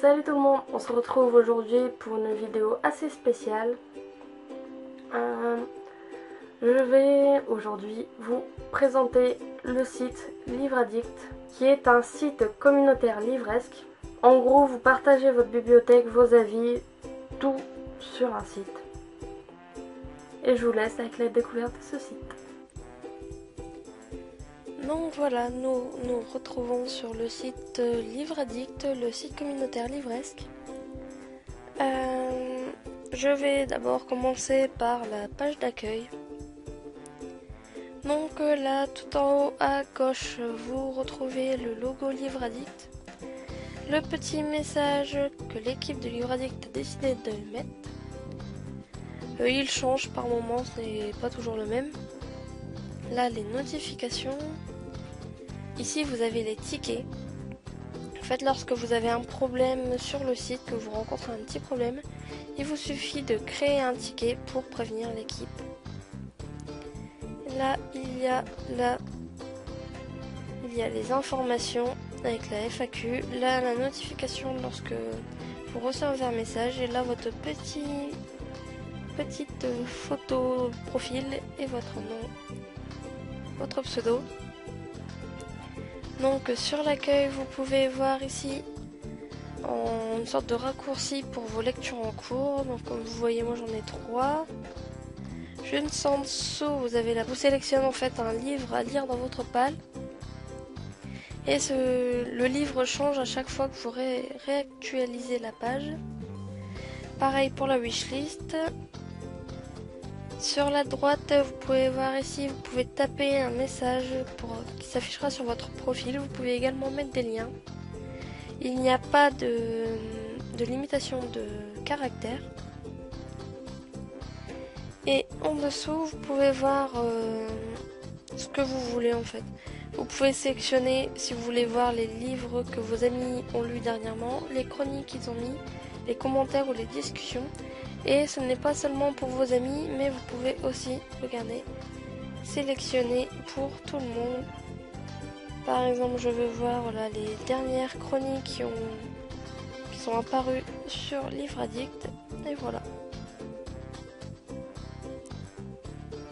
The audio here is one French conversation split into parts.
Salut tout le monde, on se retrouve aujourd'hui pour une vidéo assez spéciale. Je vais aujourd'hui vous présenter le site Livre Addict, qui est un site communautaire livresque. En gros, vous partagez votre bibliothèque, vos avis, tout sur un site. Et je vous laisse avec la découverte de ce site. Donc voilà, nous nous retrouvons sur le site Livre Addict, le site communautaire livresque. Je vais d'abord commencer par la page d'accueil. Donc là, tout en haut à gauche, vous retrouvez le logo Livre Addict. Le petit message que l'équipe de Livre Addict a décidé de mettre. Il change par moment, ce n'est pas toujours le même. Là, les notifications. Ici, vous avez les tickets. En fait, lorsque vous avez un problème sur le site, que vous rencontrez un petit problème, il vous suffit de créer un ticket pour prévenir l'équipe. Là, il y a les informations avec la FAQ. Là, la notification lorsque vous recevez un message. Et là, votre petite photo profil et votre nom, votre pseudo. Donc sur l'accueil, vous pouvez voir ici une sorte de raccourci pour vos lectures en cours. Donc comme vous voyez, moi j'en ai 3. Juste en dessous, vous sélectionnez en fait un livre à lire dans votre palle. Et le livre change à chaque fois que vous réactualisez la page. Pareil pour la wishlist. Sur la droite, vous pouvez voir ici, vous pouvez taper un message qui s'affichera sur votre profil. Vous pouvez également mettre des liens. Il n'y a pas de limitation de caractères. Et en dessous, vous pouvez voir ce que vous voulez en fait. Vous pouvez sélectionner si vous voulez voir les livres que vos amis ont lus dernièrement, les chroniques qu'ils ont mis, les commentaires ou les discussions. Et ce n'est pas seulement pour vos amis, mais vous pouvez aussi, regardez, sélectionner pour tout le monde. Par exemple, je veux voir voilà, les dernières chroniques qui sont apparues sur Livre Addict. Et voilà.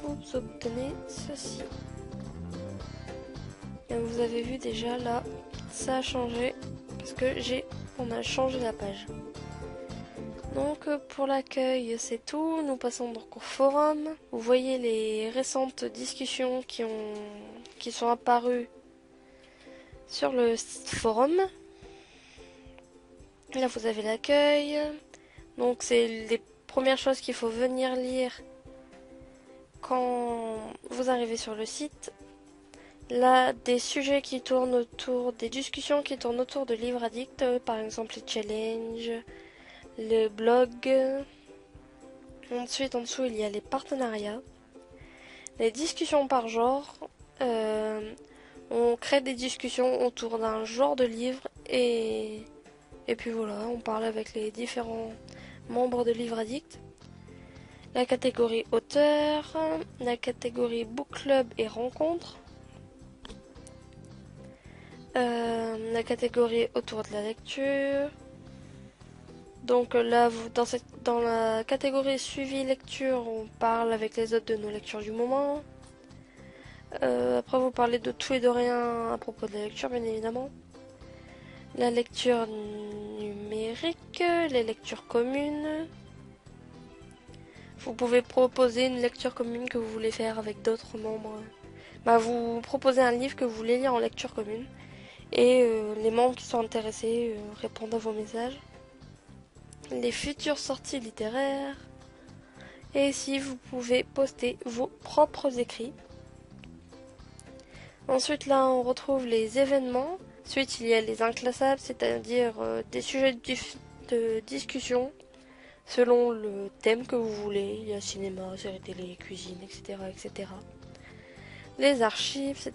Vous obtenez ceci. Et vous avez vu déjà là, ça a changé parce que on a changé la page. Donc pour l'accueil c'est tout, nous passons donc au forum. Vous voyez les récentes discussions qui sont apparues sur le forum. Là vous avez l'accueil. Donc c'est les premières choses qu'il faut venir lire quand vous arrivez sur le site. Là des sujets qui tournent autour, des discussions qui tournent autour de Livre Addict, par exemple les challenges, le blog. Ensuite, en dessous, il y a les partenariats, les discussions par genre. On crée des discussions autour d'un genre de livre et puis voilà, on parle avec les différents membres de Livre Addict. La catégorie auteur, la catégorie book club et rencontres, la catégorie autour de la lecture. Donc là, dans la catégorie suivi lecture, on parle avec les autres de nos lectures du moment. Après, vous parlez de tout et de rien à propos de la lecture, bien évidemment. La lecture numérique, les lectures communes. Vous pouvez proposer une lecture commune que vous voulez faire avec d'autres membres. Vous proposez un livre que vous voulez lire en lecture commune. Et les membres qui sont intéressés répondent à vos messages. Les futures sorties littéraires. Et ici, vous pouvez poster vos propres écrits. Ensuite, là, on retrouve les événements. Ensuite, il y a les inclassables, c'est-à-dire des sujets de discussion selon le thème que vous voulez. Il y a cinéma, séries télé, cuisine, etc., etc. Les archives.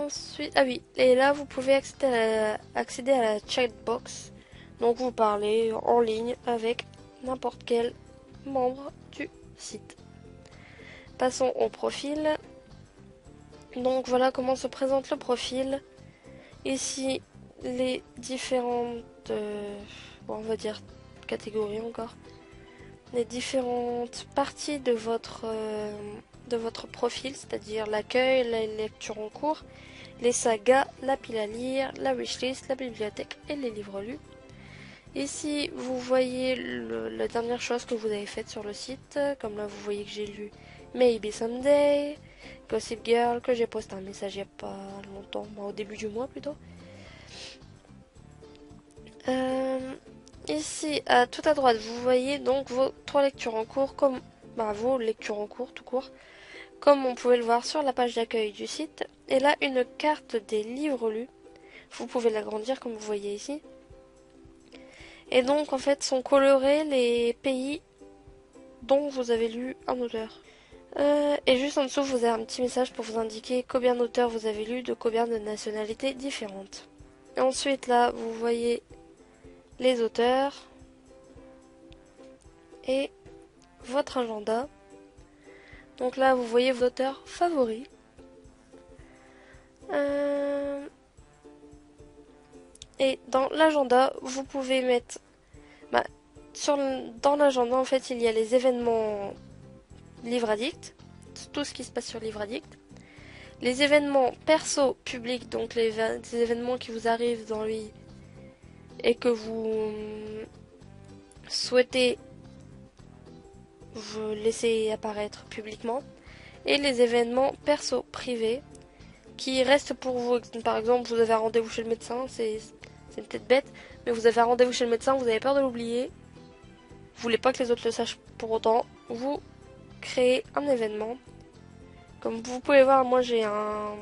Ensuite, ah oui, et là, vous pouvez accéder à la chatbox. Donc vous parlez en ligne avec n'importe quel membre du site. Passons au profil. Donc voilà comment se présente le profil. Ici les différentes bon, on va dire catégories encore, les différentes parties de votre profil, c'est-à-dire l'accueil, la lecture en cours, les sagas, la pile à lire, la wishlist, la bibliothèque et les livres lus. Ici, vous voyez la dernière chose que vous avez faite sur le site. Comme là, vous voyez que j'ai lu Maybe Someday, Gossip Girl, que j'ai posté un message il n'y a pas longtemps, au début du mois plutôt. Ici, tout à droite, vous voyez donc vos 3 lectures en cours, comme vos lectures en cours tout court, comme on pouvait le voir sur la page d'accueil du site. Et là, une carte des livres lus. Vous pouvez l'agrandir comme vous voyez ici. Et donc, en fait, sont colorés les pays dont vous avez lu un auteur. Et juste en dessous, vous avez un petit message pour vous indiquer combien d'auteurs vous avez lu de combien de nationalités différentes. Et ensuite, là, vous voyez les auteurs et votre agenda. Donc là, vous voyez vos auteurs favoris. Et dans l'agenda, vous pouvez mettre... dans l'agenda, en fait, il y a les événements Livre Addict, tout ce qui se passe sur Livre Addict. Les événements perso publics, donc les événements qui vous arrivent dans lui et que vous souhaitez vous laisser apparaître publiquement. Et les événements perso privés qui restent pour vous. Par exemple, vous avez un rendez-vous chez le médecin, c'est peut-être bête, mais vous avez un rendez-vous chez le médecin, vous avez peur de l'oublier, vous voulez pas que les autres le sachent pour autant, vous créez un événement. Comme vous pouvez voir, moi j'ai un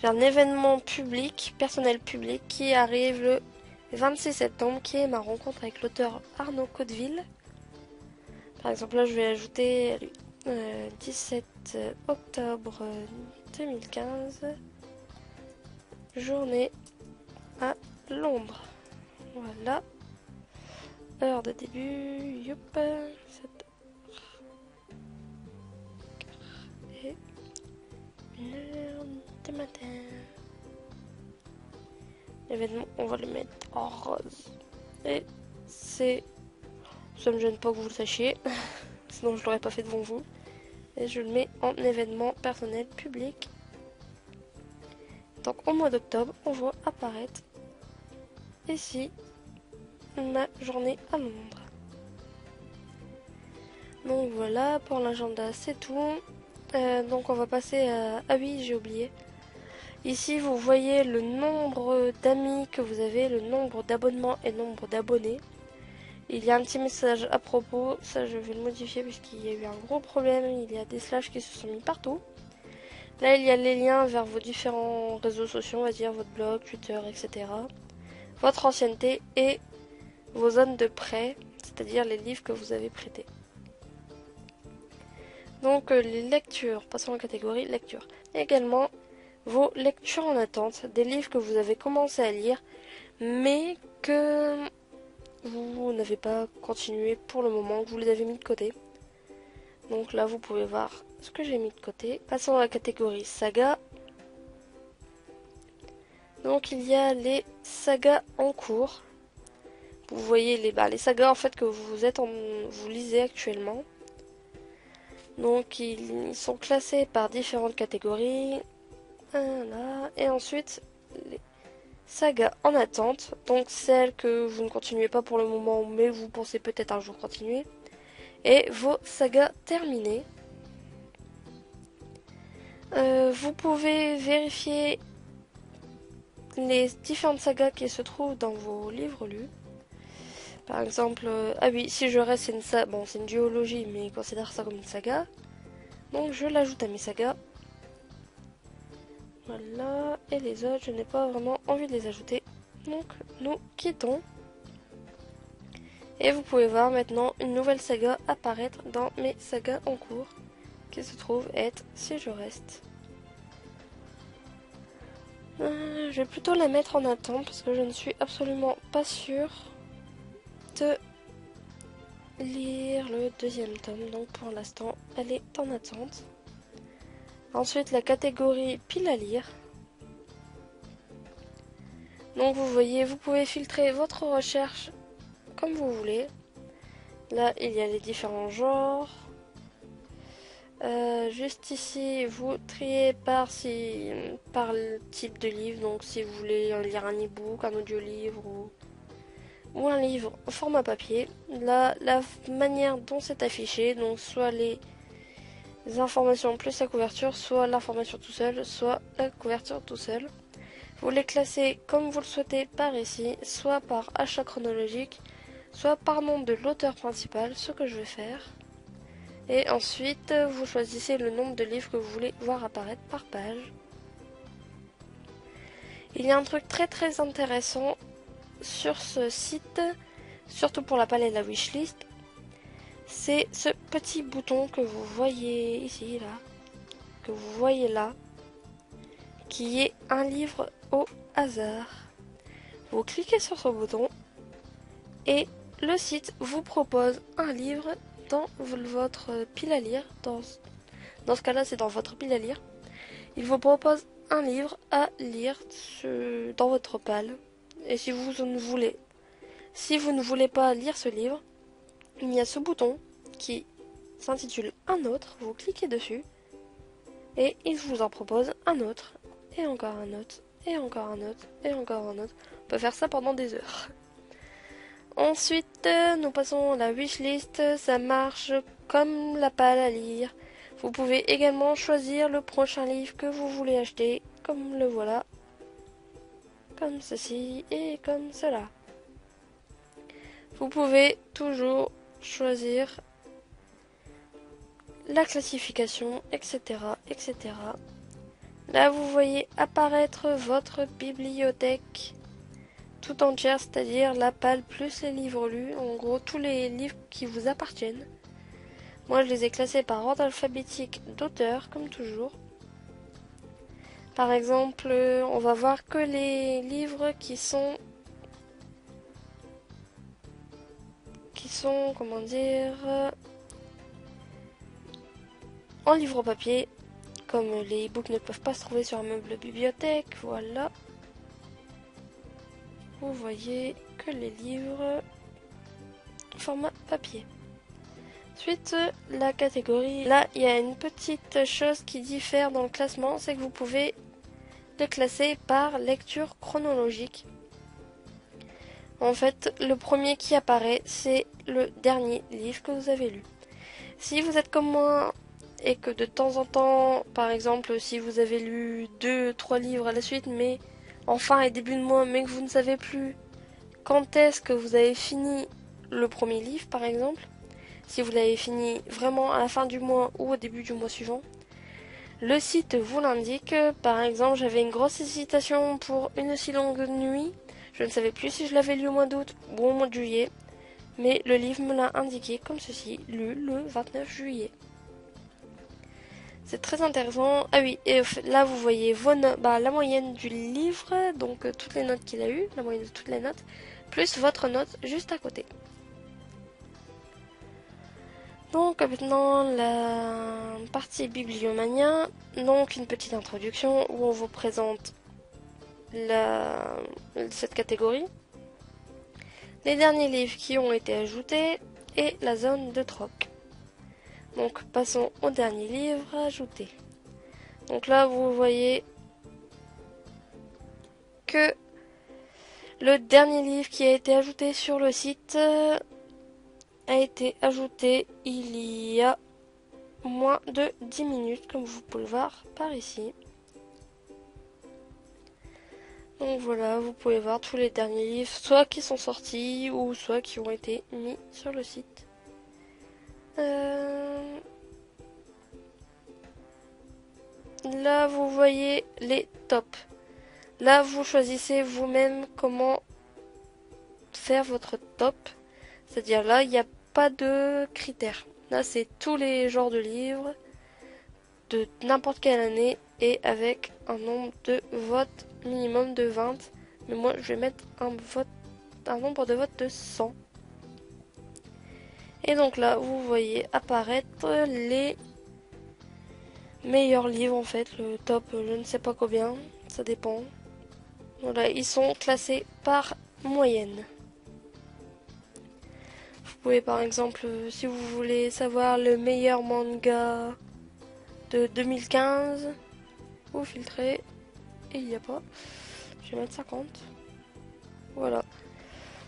événement public, personnel public, qui arrive le 26 septembre, qui est ma rencontre avec l'auteur Arnaud Codeville. Par exemple, là je vais ajouter 17 octobre 2015, journée à Londres. Voilà. Heure de début, youp, 7h. Et 1h du matin. L'événement, on va le mettre en rose. Et c'est... Ça me gêne pas que vous le sachiez, sinon je l'aurais pas fait devant vous. Et je le mets en événement personnel public. Donc au mois d'octobre, on voit apparaître ici ma journée à Londres. Donc voilà, pour l'agenda c'est tout. Donc on va passer à... Ah oui, j'ai oublié. Ici vous voyez le nombre d'amis que vous avez, le nombre d'abonnements et le nombre d'abonnés. Il y a un petit message à propos, ça je vais le modifier puisqu'il y a eu un gros problème, il y a des slash qui se sont mis partout. Là il y a les liens vers vos différents réseaux sociaux, on va dire votre blog, Twitter, etc. Votre ancienneté et vos zones de prêt, c'est-à-dire les livres que vous avez prêtés. Donc les lectures, passons en catégorie lecture. Également vos lectures en attente, des livres que vous avez commencé à lire, mais que vous n'avez pas continué pour le moment, que vous les avez mis de côté. Donc là vous pouvez voir ce que j'ai mis de côté. Passons à la catégorie saga. Donc il y a les sagas en cours. Vous voyez les sagas en fait que vous lisez actuellement. Donc ils sont classés par différentes catégories. Voilà. Et ensuite les sagas en attente. Donc celles que vous ne continuez pas pour le moment mais vous pensez peut-être un jour continuer. Et vos sagas terminées. Vous pouvez vérifier les différentes sagas qui se trouvent dans vos livres lus. Par exemple, ah oui, Si je reste, c'est une duologie, mais considère ça comme une saga. Donc je l'ajoute à mes sagas. Voilà, et les autres, je n'ai pas vraiment envie de les ajouter. Donc nous quittons. Et vous pouvez voir maintenant une nouvelle saga apparaître dans mes sagas en cours, qui se trouve être Si je reste. Je vais plutôt la mettre en attente parce que je ne suis absolument pas sûre de lire le deuxième tome. Donc pour l'instant, elle est en attente. Ensuite, la catégorie pile à lire. Donc vous voyez, vous pouvez filtrer votre recherche comme vous voulez. Là, il y a les différents genres. Juste ici, vous triez par le type de livre. Donc si vous voulez lire un e-book, un audio-livre ou un livre au format papier. Là, la manière dont c'est affiché, donc soit les informations plus la couverture, soit l'information tout seul, soit la couverture tout seul. Vous les classez comme vous le souhaitez par ici, soit par achat chronologique, soit par nom de l'auteur principal, ce que je vais faire. Et ensuite, vous choisissez le nombre de livres que vous voulez voir apparaître par page. Il y a un truc très intéressant sur ce site, surtout pour la palette et la wishlist, c'est ce petit bouton que vous voyez ici, là, que vous voyez là, qui est un livre au hasard. Vous cliquez sur ce bouton et le site vous propose un livre dans votre pile à lire. Dans ce cas-là, c'est dans votre pile à lire. Il vous propose un livre à lire dans votre palle. Et si vous ne voulez pas lire ce livre, il y a ce bouton qui s'intitule Un autre. Vous cliquez dessus et il vous en propose un autre, et encore un autre, et encore un autre, et encore un autre. On peut faire ça pendant des heures. Ensuite, nous passons à la wishlist. Ça marche comme la palle à lire. Vous pouvez également choisir le prochain livre que vous voulez acheter, comme le voilà, comme ceci et comme cela. Vous pouvez toujours choisir la classification, etc., etc. Là, vous voyez apparaître votre bibliothèque tout entière, c'est-à-dire la palle plus les livres lus, en gros tous les livres qui vous appartiennent. Moi, je les ai classés par ordre alphabétique d'auteur, comme toujours. Par exemple, on va voir que les livres qui sont, comment dire, en livre papier, comme les e-books ne peuvent pas se trouver sur un meuble bibliothèque, voilà. Vous voyez que les livres format papier. Ensuite, la catégorie. Là, il y a une petite chose qui diffère dans le classement, c'est que vous pouvez le classer par lecture chronologique. En fait, le premier qui apparaît, c'est le dernier livre que vous avez lu. Si vous êtes comme moi et que de temps en temps, par exemple, si vous avez lu 2-3 livres à la suite, mais en fin et début de mois, mais que vous ne savez plus quand est-ce que vous avez fini le premier livre, par exemple, si vous l'avez fini vraiment à la fin du mois ou au début du mois suivant, le site vous l'indique. Par exemple, j'avais une grosse hésitation pour Une si longue nuit. Je ne savais plus si je l'avais lu au mois d'août ou au mois de juillet, mais le livre me l'a indiqué comme ceci, lu le 29 juillet. C'est très intéressant. Ah oui, et là vous voyez la moyenne du livre, donc toutes les notes qu'il a eues, la moyenne de toutes les notes, plus votre note juste à côté. Donc maintenant la partie Bibliomania, donc une petite introduction où on vous présente cette catégorie, les derniers livres qui ont été ajoutés et la zone de troc. Donc passons au dernier livre ajouté. Donc là vous voyez que le dernier livre qui a été ajouté sur le site a été ajouté il y a moins de 10 minutes, comme vous pouvez le voir par ici. Donc voilà, vous pouvez voir tous les derniers livres, soit qui sont sortis ou soit qui ont été mis sur le site. Là, vous voyez les tops. Là, vous choisissez vous-même comment faire votre top. C'est-à-dire là, il n'y a pas de critères. Là, c'est tous les genres de livres de n'importe quelle année et avec un nombre de votes minimum de 20. Mais moi, je vais mettre un nombre de votes de 100. Et donc là, vous voyez apparaître les meilleurs livres en fait, le top, je ne sais pas combien, ça dépend. Voilà, ils sont classés par moyenne. Vous pouvez par exemple, si vous voulez savoir le meilleur manga de 2015, vous filtrez et il n'y a pas. Je vais mettre 50. Voilà.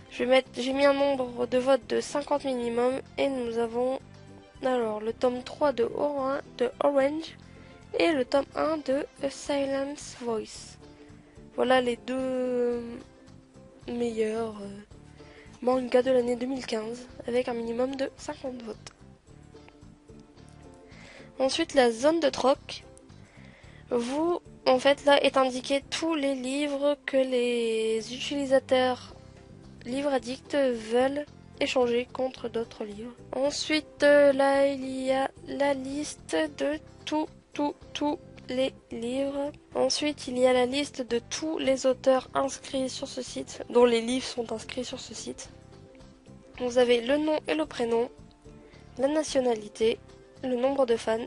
J'ai mis un nombre de votes de 50 minimum et nous avons alors le tome 3 de Orange et le tome 1 de A Silence Voice. Voilà les deux meilleurs mangas de l'année 2015 avec un minimum de 50 votes. Ensuite, la zone de troc. Vous, en fait, là est indiqué tous les livres que les utilisateurs livres addicts veulent échanger contre d'autres livres. Ensuite, là, il y a la liste de tous les livres. Ensuite, il y a la liste de tous les auteurs inscrits sur ce site, dont les livres sont inscrits sur ce site. Vous avez le nom et le prénom, la nationalité, le nombre de fans,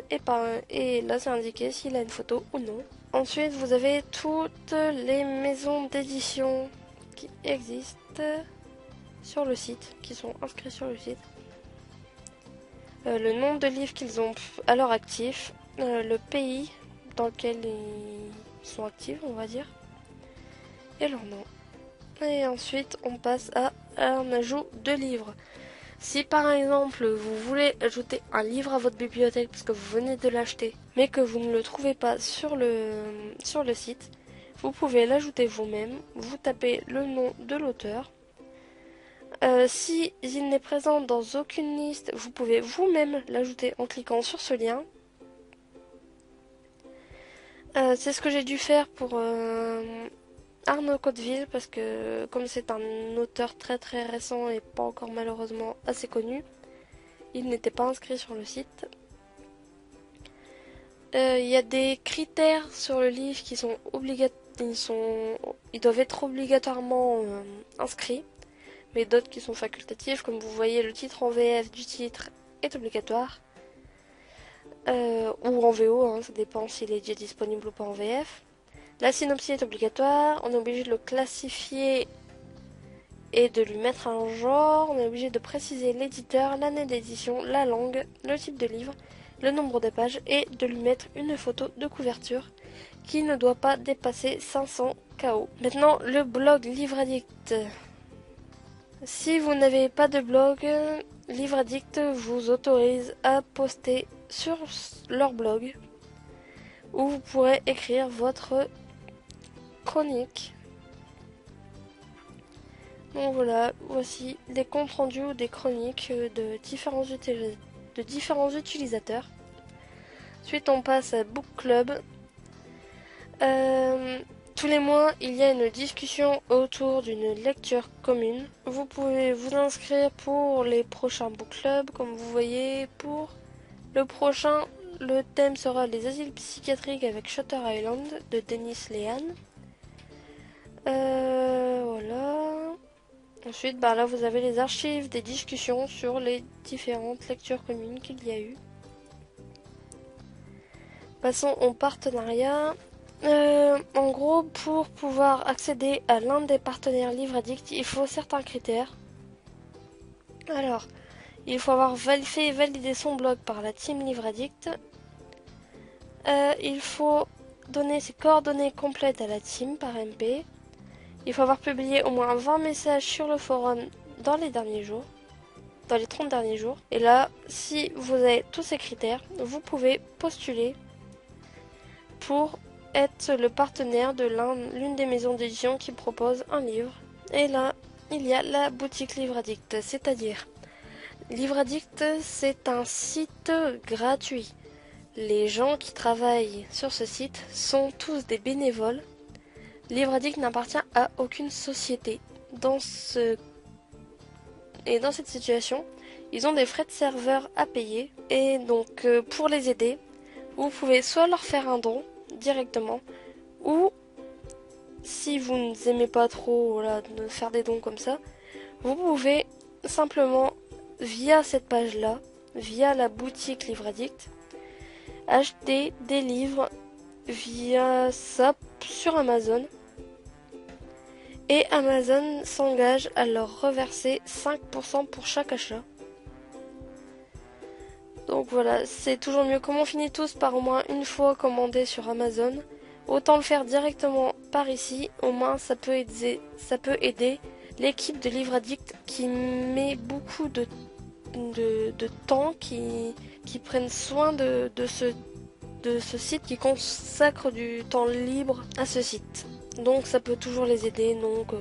et là c'est indiqué s'il a une photo ou non. Ensuite, vous avez toutes les maisons d'édition qui existent sur le site, qui sont inscrits sur le site. Le nombre de livres qu'ils ont à leur actif, le pays dans lequel ils sont actifs, on va dire, et leur nom. Et ensuite, on passe à un ajout de livres. Si par exemple, vous voulez ajouter un livre à votre bibliothèque parce que vous venez de l'acheter, mais que vous ne le trouvez pas sur le site, vous pouvez l'ajouter vous-même. Vous tapez le nom de l'auteur. Si il n'est présent dans aucune liste, vous pouvez vous-même l'ajouter en cliquant sur ce lien. C'est ce que j'ai dû faire pour Arnaud Cotteville, parce que comme c'est un auteur très très récent et pas encore malheureusement assez connu, il n'était pas inscrit sur le site. Il y a des critères sur le livre qui sont obligatoires, ils doivent être obligatoirement inscrits, mais d'autres qui sont facultatifs, comme vous voyez le titre en VF du titre est obligatoire, ou en VO, hein, ça dépend s'il est déjà disponible ou pas en VF. La synopsis est obligatoire, on est obligé de le classifier et de lui mettre un genre, on est obligé de préciser l'éditeur, l'année d'édition, la langue, le type de livre, le nombre de pages et de lui mettre une photo de couverture qui ne doit pas dépasser 500 KO. Maintenant, le blog Livre Addict. Si vous n'avez pas de blog, Livre Addict vous autorise à poster sur leur blog où vous pourrez écrire votre chronique. Donc voilà, voici des comptes rendus ou des chroniques de différents utilisateurs. Ensuite, on passe à Book Club. Tous les mois, il y a une discussion autour d'une lecture commune. Vous pouvez vous inscrire pour les prochains Book Club. Comme vous voyez, pour le prochain, le thème sera les asiles psychiatriques avec Shutter Island de Denis Lehan. Voilà. Ensuite, là, vous avez les archives des discussions sur les différentes lectures communes qu'il y a eu. Passons au partenariat. En gros, pour pouvoir accéder à l'un des partenaires Livre Addict, il faut certains critères. Alors, il faut avoir fait valider son blog par la team Livre Addict. Il faut donner ses coordonnées complètes à la team par MP. Il faut avoir publié au moins 20 messages sur le forum dans les derniers jours, dans les 30 derniers jours. Et là, si vous avez tous ces critères, vous pouvez postuler pour être le partenaire de l'une des maisons d'édition qui propose un livre. Et là, il y a la boutique Livre Addict, c'est-à-dire Livre Addict, c'est un site gratuit. Les gens qui travaillent sur ce site sont tous des bénévoles. Livre Addict n'appartient à aucune société. Dans cette situation, ils ont des frais de serveur à payer. Et donc, pour les aider, vous pouvez soit leur faire un don directement, ou si vous n'aimez pas trop de faire des dons comme ça, vous pouvez simplement, via cette page-là, via la boutique Livre Addict, acheter des livres via ça sur Amazon. Et Amazon s'engage à leur reverser 5% pour chaque achat. Donc voilà, c'est toujours mieux. Comme on finit tous par au moins une fois commandé sur Amazon, autant le faire directement par ici. Au moins ça peut aider l'équipe de Livre Addict qui met beaucoup de temps, qui prennent soin de ce site, qui consacre du temps libre à ce site. Donc ça peut toujours les aider, donc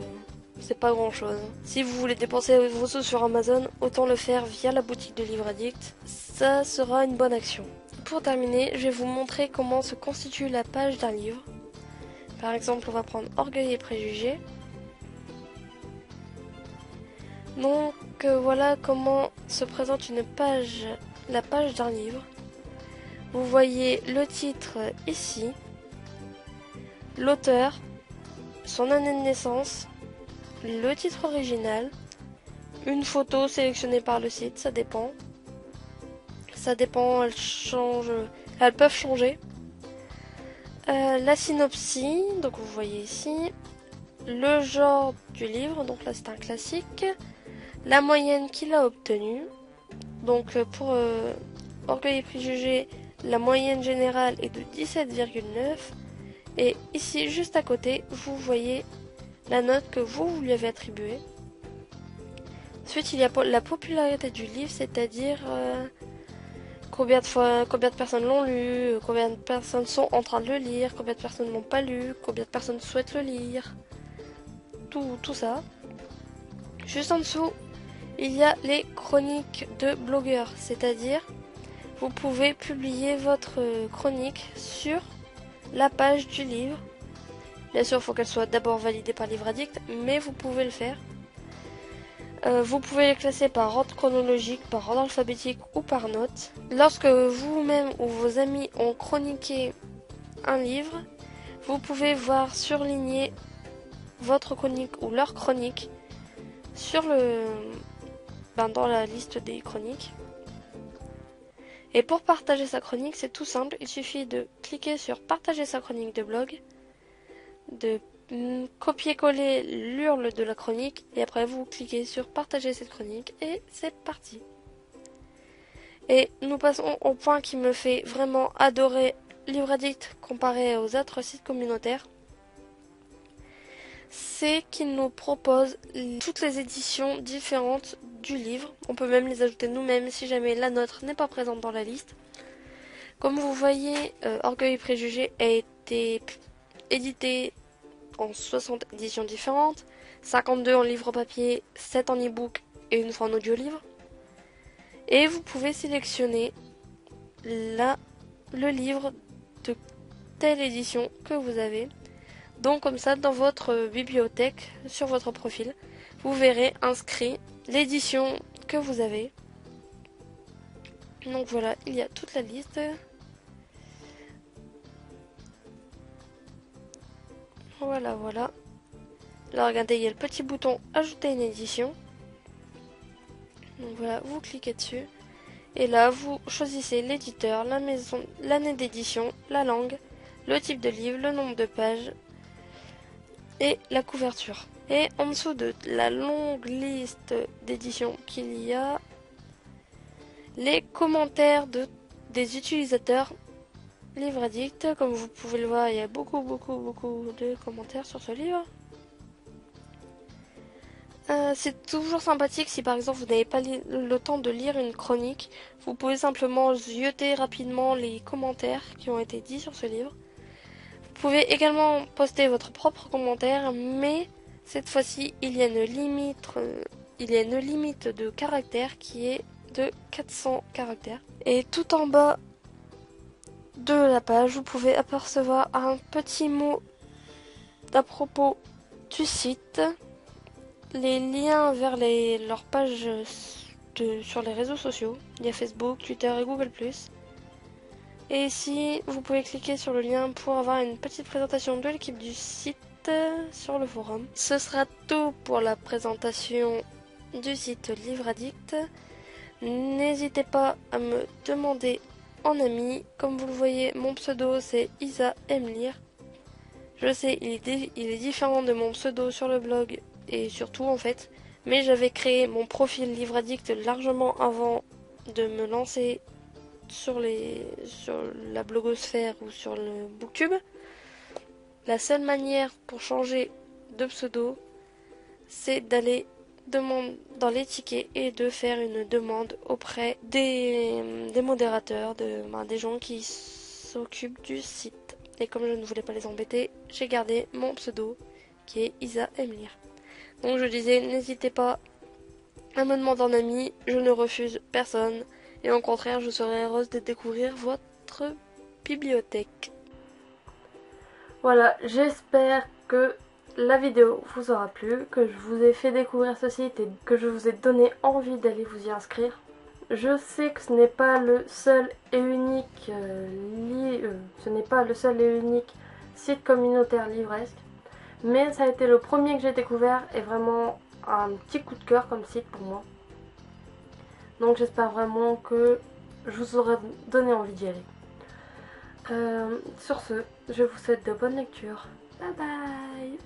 c'est pas grand chose. Si vous voulez dépenser vos sous sur Amazon, autant le faire via la boutique de Livre Addict, ça sera une bonne action. Pour terminer, je vais vous montrer comment se constitue la page d'un livre. Par exemple, on va prendre Orgueil et Préjugés. Donc voilà comment se présente la page d'un livre. Vous voyez le titre ici, l'auteur, son année de naissance, le titre original, une photo sélectionnée par le site, ça dépend. Elles peuvent changer. La synopsis, donc vous voyez ici, le genre du livre, donc là c'est un classique, la moyenne qu'il a obtenue, donc pour Orgueil et Préjugés, la moyenne générale est de 17,9 et ici juste à côté vous voyez la note que vous lui avez attribuée. Ensuite il y a la popularité du livre, c'est-à-dire combien de personnes l'ont lu, combien de personnes sont en train de le lire, combien de personnes l'ont pas lu, combien de personnes souhaitent le lire, tout ça. Juste en dessous, il y a les chroniques de blogueurs, c'est-à-dire vous pouvez publier votre chronique sur la page du livre. Bien sûr, il faut qu'elle soit d'abord validée par Livre Addict, mais vous pouvez le faire. Vous pouvez les classer par ordre chronologique, par ordre alphabétique ou par note. Lorsque vous-même ou vos amis ont chroniqué un livre, vous pouvez voir surligner votre chronique ou leur chronique sur dans la liste des chroniques. Et pour partager sa chronique, c'est tout simple, il suffit de cliquer sur partager sa chronique de blog, de copier-coller l'URL de la chronique et après vous cliquez sur partager cette chronique et c'est parti. Et nous passons au point qui me fait vraiment adorer Livre Addict comparé aux autres sites communautaires. C'est qu'il nous propose toutes les éditions différentes du livre. On peut même les ajouter nous-mêmes si jamais la nôtre n'est pas présente dans la liste. Comme vous voyez, Orgueil et Préjugés a été édité en 60 éditions différentes, 52 en livre papier, 7 en e-book et une fois en audio-livre. Et vous pouvez sélectionner le livre de telle édition que vous avez. Donc comme ça, dans votre bibliothèque, sur votre profil, vous verrez inscrit l'édition que vous avez. Donc voilà, il y a toute la liste. Voilà. Là, regardez, il y a le petit bouton ajouter une édition. Donc voilà, vous cliquez dessus. Et là, vous choisissez l'éditeur, la maison, l'année d'édition, la langue, le type de livre, le nombre de pages et la couverture. Et en dessous de la longue liste d'éditions qu'il y a, les commentaires des utilisateurs Livre Addict. Comme vous pouvez le voir, il y a beaucoup de commentaires sur ce livre. C'est toujours sympathique si par exemple vous n'avez pas le temps de lire une chronique. Vous pouvez simplement jeter rapidement les commentaires qui ont été dits sur ce livre. Vous pouvez également poster votre propre commentaire, mais cette fois-ci il y a une limite de caractères qui est de 400 caractères. Et tout en bas de la page, vous pouvez apercevoir un petit mot à propos du site, les liens vers leurs pages sur les réseaux sociaux. Il y a Facebook, Twitter et Google+. Et ici, vous pouvez cliquer sur le lien pour avoir une petite présentation de l'équipe du site sur le forum. Ce sera tout pour la présentation du site Livre Addict. N'hésitez pas à me demander en ami. Comme vous le voyez, mon pseudo c'est Isa Aime Lire. Je sais, il est différent de mon pseudo sur le blog et surtout en fait, mais j'avais créé mon profil Livre Addict largement avant de me lancer sur la blogosphère ou sur le booktube. La seule manière pour changer de pseudo, c'est d'aller dans les tickets et de faire une demande auprès des modérateurs, des gens qui s'occupent du site. Et comme je ne voulais pas les embêter, j'ai gardé mon pseudo qui est Isa Emlir. Donc je disais, n'hésitez pas à me demander en ami, je ne refuse personne. Et au contraire, je serai heureuse de découvrir votre bibliothèque. Voilà, j'espère que la vidéo vous aura plu, que je vous ai fait découvrir ce site et que je vous ai donné envie d'aller vous y inscrire. Je sais que ce n'est pas le seul et unique site communautaire livresque, mais ça a été le premier que j'ai découvert et vraiment un petit coup de cœur comme site pour moi. Donc j'espère vraiment que je vous aurai donné envie d'y aller. Sur ce, je vous souhaite de bonnes lectures. Bye bye.